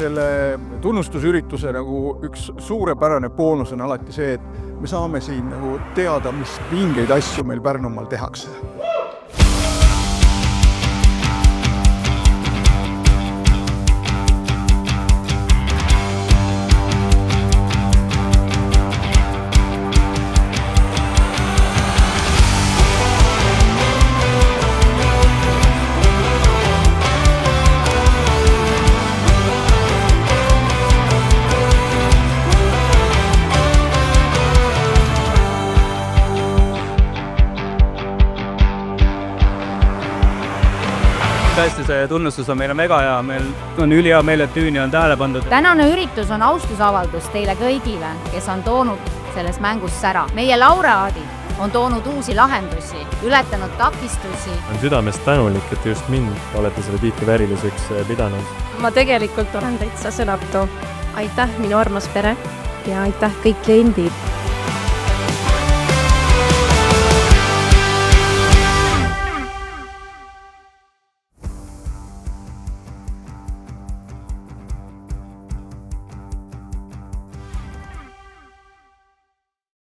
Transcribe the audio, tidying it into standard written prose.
selle tunnustusürituse nagu üks suurepärane boonus on alati see, et me saame siin nagu teada, mis vingeid asju meil Pärnumaal tehakse. Tõesti, see tunnustus on meile mega hea, meil on ülihea meel, et Tüüni on tähele pandud. Tänane üritus on austusavaldus teile kõigile, kes on toonud selles mängus sära. Meie laureaadid on toonud uusi lahendusi, ületanud takistusi. On südamest tänulik, et just mind olete selle tiitli vääriliseks pidanud. Ma tegelikult olen täitsa sõnatu. Aitäh minu armas pere ja aitäh kõik kliendid.